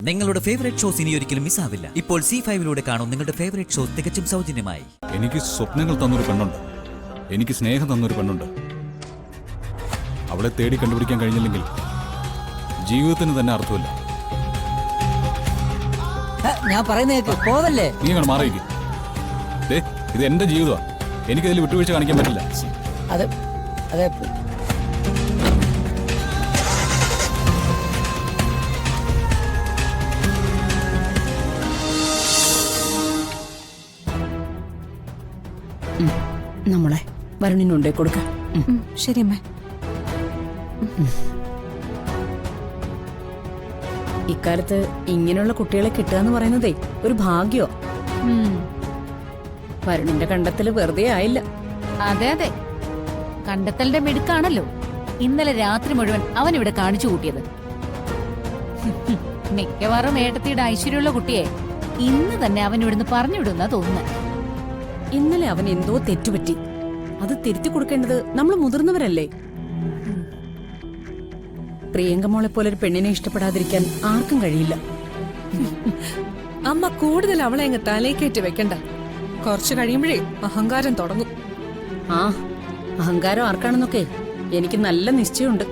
നിങ്ങളുടെ favourite shows ഇനി ഒരിക്കലും മിസ്സാവില്ല. ഇപ്പോൾ C5 കാണും നിങ്ങളുടെ ഫേവറേറ്റ് ഷോസ് തികച്ചും സൗജന്യമായി. എനിക്ക് സ്വപ്നങ്ങൾ തന്നൊരു പെണ്ണുണ്ട്, എനിക്ക് സ്നേഹം തന്നൊരു പെണ്ണുണ്ട്. അവളെ തേടി കണ്ടുപിടിക്കാൻ കഴിഞ്ഞില്ലെങ്കിൽ ജീവിതത്തിന് തന്നെ അർത്ഥമില്ല. ഞാൻ പറയുന്നേക്ക് പോവല്ലേ. നീ അങ്ങനെ മാറിയിരിക്കും. ഇത് എന്റെ ജീവിതമാണ്, എനിക്കതിൽ വിട്ടുവീഴ്ച കാണിക്കാൻ പറ്റില്ല. അതെ അതെ, നമ്മളെ വരുണിനുണ്ടേ കൊടുക്ക. ശരി അമ്മ. ഇക്കാലത്ത് ഇങ്ങനെയുള്ള കുട്ടികളെ കിട്ടുക പറയുന്നതേ ഒരു ഭാഗ്യോ. വരുണിന്റെ കണ്ടെത്തല് വെറുതെ ആയില്ല. അതെ അതെ, കണ്ടെത്തലിന്റെ മിടുക്കാണല്ലോ ഇന്നലെ രാത്രി മുഴുവൻ അവൻ ഇവിടെ കാണിച്ചു കൂട്ടിയത്. മിക്കവാറും ഏട്ടത്തിയുടെ ഐശ്വര്യമുള്ള കുട്ടിയെ ഇന്ന് തന്നെ അവൻ ഇവിടുന്ന് പറഞ്ഞുവിടുന്ന തോന്നുന്നത്. ഇന്നലെ അവൻ എന്തോ തെറ്റുപറ്റി, അത് തിരുത്തി കൊടുക്കേണ്ടത് നമ്മൾ മുതിർന്നവരല്ലേ. പ്രിയങ്ക മോളെ പോലെ ഒരു പെണ്ണിനെ ഇഷ്ടപ്പെടാതിരിക്കാൻ ആർക്കും കഴിയില്ല. അമ്മ കൂടുതൽ അവളെ അങ്ങ് തലയിക്കേറ്റ് വെക്കണ്ട. കുറച്ചു കഴിയുമ്പോഴേ അഹങ്കാരം തുടങ്ങും. ആ അഹങ്കാരം ആർക്കാണെന്നൊക്കെ എനിക്ക് നല്ല നിശ്ചയമുണ്ട്.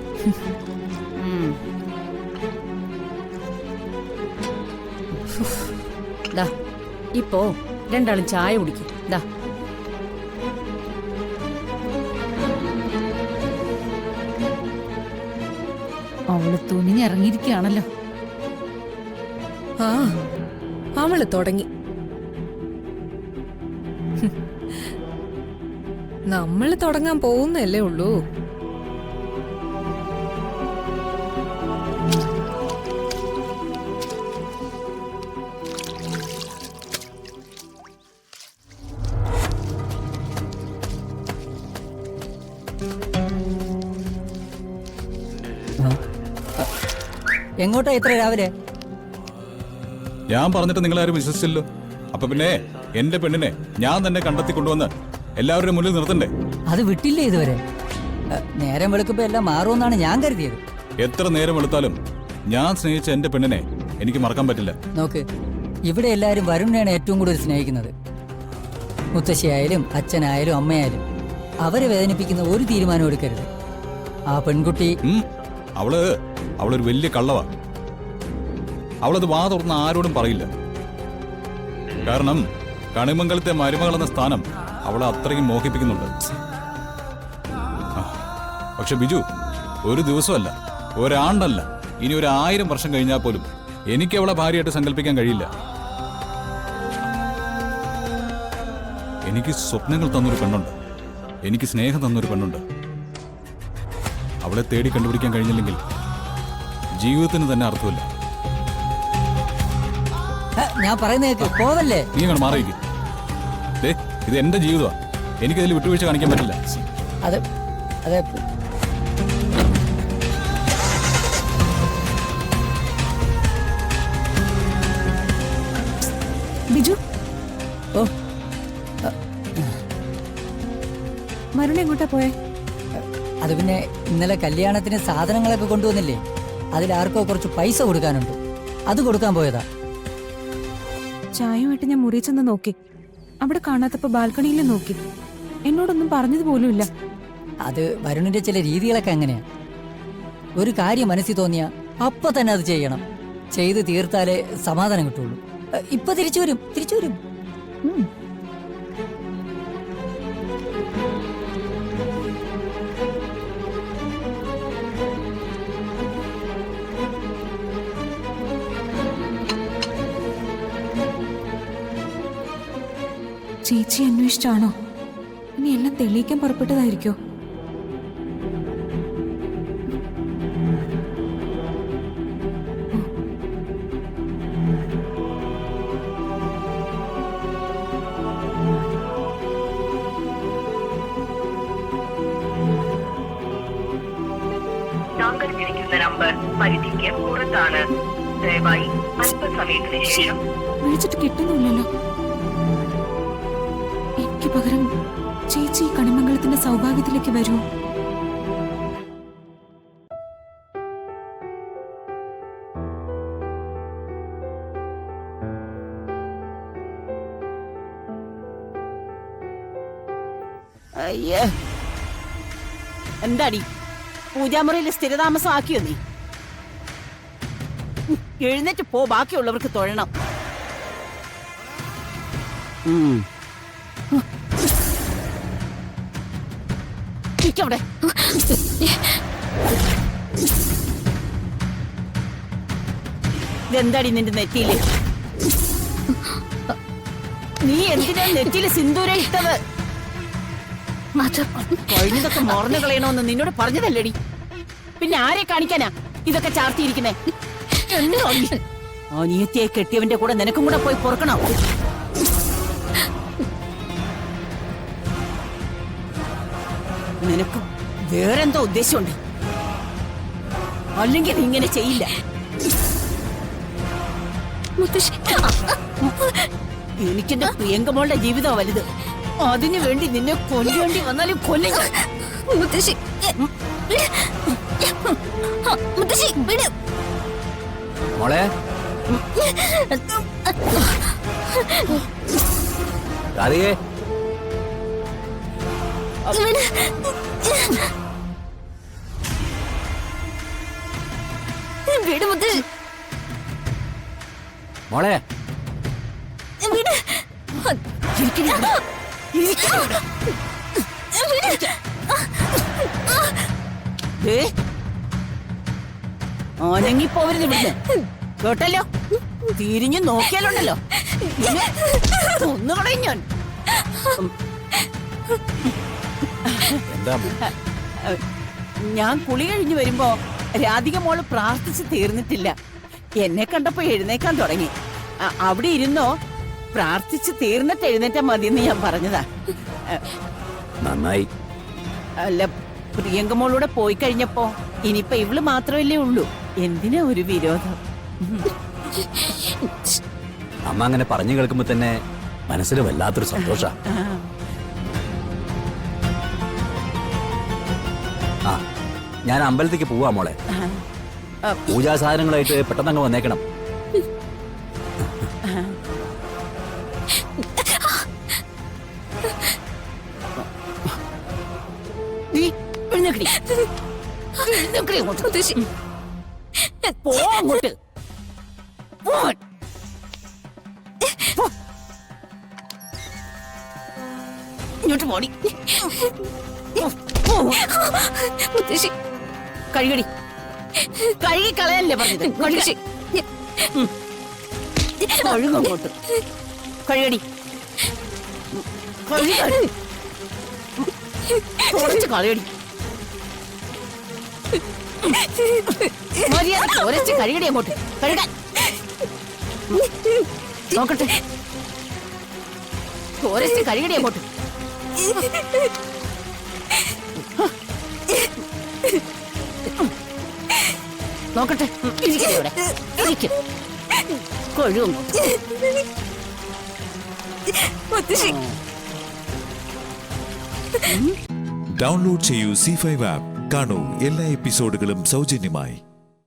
ദാ ഇപ്പോ രണ്ടാളും ചായ കുടിക്കും. ദാ അവള് തുനിഞ്ഞിറങ്ങിയിരിക്കുകയാണല്ലോ. ആ അവള് തുടങ്ങി. നമ്മള് തുടങ്ങാൻ പോകുന്നല്ലേ ഉള്ളൂ. എങ്ങോട്ടാ ഇത്ര രാവിലെ? ഞാൻ പറഞ്ഞിട്ട് നിങ്ങളാരും വിശ്വസിച്ചല്ലോ. അപ്പൊ പിന്നെ എന്റെ പെണ്ണിനെ ഞാൻ തന്നെ കണ്ടെത്തി കൊണ്ടുവന്ന് എല്ലാവരുടെ മുന്നിൽ നിർത്തണ്ടേ? അത് വിട്ടില്ലേ ഇതുവരെ? നേരം വെളുക്കുമ്പോ എല്ലാം മാറുമെന്നാണ് ഞാൻ കരുതിയത്. എത്ര നേരം വെളുത്താലും ഞാൻ സ്നേഹിച്ച എന്റെ പെണ്ണിനെ എനിക്ക് മറക്കാൻ പറ്റില്ല. നോക്ക്, ഇവിടെ എല്ലാരും വരുണിനെയാണ് ഏറ്റവും കൂടുതൽ സ്നേഹിക്കുന്നത്. മുത്തശ്ശിയായാലും അച്ഛനായാലും അമ്മയായാലും അവരെ വേദനിപ്പിക്കുന്ന ഒരു തീരുമാനം എടുക്കരുത്. ആ പെൺകുട്ടി അവളൊരു വലിയ കള്ളവാ. അവളത് വാ തുറന്ന് ആരോടും പറയില്ല. കാരണം കണിമംഗലത്തെ മരുമകളെന്ന സ്ഥാനം അവളെ അത്രയും മോഹിപ്പിക്കുന്നുണ്ട്. പക്ഷെ ബിജു, ഒരു ദിവസമല്ല, ഒരാണ്ടല്ല, ഇനി 1000 വർഷം കഴിഞ്ഞാൽ പോലും എനിക്ക് അവളെ ഭാര്യയായിട്ട് സങ്കല്പിക്കാൻ കഴിയില്ല. എനിക്ക് സ്വപ്നങ്ങൾ തന്നൊരു പെണ്ണുണ്ട്, എനിക്ക് സ്നേഹം തന്നൊരു പെണ്ണുണ്ട്. അവളെ തേടി കണ്ടുപിടിക്കാൻ കഴിഞ്ഞില്ലെങ്കിൽ ജീവിതത്തിന് തന്നെ അർത്ഥമില്ല. ഞാൻ പറയുന്നേക്ക് പോവല്ലേ. നീ അങ്ങനെ മാറിയിരിക്കും. ഇത് എന്റെ ജീവിതമാണ്, എനിക്കതിൽ വിട്ടുവീഴ്ച കാണിക്കാൻ പറ്റില്ല. അതെ അതെ, ബിജു. ഓ, മരുണ് എങ്ങോട്ടാ പോയെ? അത് പിന്നെ ഇന്നലെ കല്യാണത്തിന് സാധനങ്ങളൊക്കെ കൊണ്ടുവന്നില്ലേ, അതിലാർക്കോ കുറച്ച് പൈസ കൊടുക്കാനുണ്ട്, അത് കൊടുക്കാൻ പോയതാ. ചായയുമായിട്ട് ഞാൻ മുറി ചെന്ന് നോക്കി. അവിടെ കാണാത്തപ്പോ ബാൽക്കണിയിൽ നോക്കി. എന്നോടൊന്നും പറഞ്ഞത് പോലുമില്ല. അത് വരുണിന്റെ ചില രീതികളൊക്കെ അങ്ങനെയാ. ഒരു കാര്യം മനസ്സിൽ തോന്നിയാ അപ്പൊ തന്നെ അത് ചെയ്യണം. ചെയ്ത് തീർത്താലേ സമാധാനം കിട്ടുള്ളൂ. ഇപ്പൊ തിരിച്ചു വരും. ചേച്ചി അന്വേഷിച്ചാണോ? ഇനി എല്ലാം തെളിയിക്കാൻ പുറപ്പെട്ടതായിരിക്കോ? താങ്കൾ വിളിക്കുന്ന നമ്പർ പരിധിക്ക് പുറത്താണ്. ദയവായി അല്പസമയത്തിന് ശേഷം. വിളിച്ചിട്ട് കിട്ടുന്നില്ലല്ലോ. എനിക്ക് പകരം ചേച്ചി കണിമംഗലത്തിന്റെ സൗഭാഗ്യത്തിലേക്ക് വരൂ. അയ്യേ, എന്താടി പൂജാമുറിയിൽ സ്ഥിരതാമസം ആക്കിയോ നീ? എഴുന്നേറ്റ് പോ, ബാക്കിയുള്ളവർക്ക് തൊഴണം. അവിടെ ഇതെന്താടി നിന്റെ നെറ്റിയില്? നീ എന്തിനാ നെറ്റിയില് സിന്ദൂരം ഇട്ടത്? കഴിഞ്ഞതൊക്കെ മറന്നു കളയണോന്ന് നിന്നോട് പറഞ്ഞതല്ലേടി? പിന്നെ ആരെ കാണിക്കാനാ ഇതൊക്കെ ചാർത്തിയിരിക്കുന്നേ? അനിയത്തിയെ കെട്ടിയവന്റെ കൂടെ നിനക്കും കൂടെ പോയി പൊറുക്കണോ? നിനക്ക് വേറെന്തോ ഉദ്ദേശമുണ്ട്, അല്ലെങ്കിൽ നീ ഇങ്ങനെ ചെയ്യില്ല. എനിക്കെന്റെ പ്രിയങ്കമോളുടെ ജീവിതം വലുത്. അതിനു വേണ്ടി നിന്നെ കൊല്ലേണ്ടി വന്നാലും കൊല്ലും. മോളെ രാധികേ, മോളെ അനങ്ങിപ്പോവരുത് ഇവിടുന്ന്, കേട്ടല്ലോ? തിരിഞ്ഞു നോക്കിയാലുണ്ടല്ലോ ഒന്ന് കളയും ഞാൻ. എന്താ ഞാൻ കുളി കഴിഞ്ഞു വരുമ്പോ രാധിക മോള് പ്രാർത്ഥിച്ച് തീർന്നിട്ടില്ല. എന്നെ കണ്ടപ്പോ എഴുന്നേക്കാൻ തുടങ്ങി. അവിടെ ഇരുന്നോ, പ്രാർത്ഥിച്ച് തീർന്നിട്ട് എഴുന്നേറ്റാ മതിയെന്ന് ഞാൻ പറഞ്ഞതാ. നന്നായി. അല്ല, പ്രിയങ്കമോളൂടെ പോയി കഴിഞ്ഞപ്പോ ഇനിയിപ്പൊ ഇവള് മാത്രമല്ലേ ഉള്ളൂ. എന്തിനാ ഒരു വിരോധം? അമ്മ അങ്ങനെ പറഞ്ഞു കേൾക്കുമ്പോ തന്നെ മനസ്സിൽ വല്ലാത്തൊരു സന്തോഷ. ആ, ഞാൻ അമ്പലത്തേക്ക് പോവാ മോളെ. പൂജാ സാധനങ്ങളായിട്ട് പെട്ടെന്ന് വന്നേക്കണം. അങ്ങോട്ട് ഇങ്ങോട്ട് പോടി. കഴുകടി, കഴുകി കളയല്ലേ പറഞ്ഞത്? കഴുകങ്ങോട്ട്, കഴുകടി, കുറച്ച് കളയടി. മര്യാദ കുറച്ച് കഴുകടി അങ്ങോട്ട്. കഴുകാൻ നോക്കട്ടെ, കുറച്ച് കഴുകടി അങ്ങോട്ട്. നോക്കട്ടെ, ഇരിക്കവിടെ ഇരിക്കും. കൊഴുവും ഡൗൺലോഡ് ചെയ്യൂ C5 ആപ്പ്. കാണൂ എല്ലാ എപ്പിസോഡുകളും സൗജന്യമായി.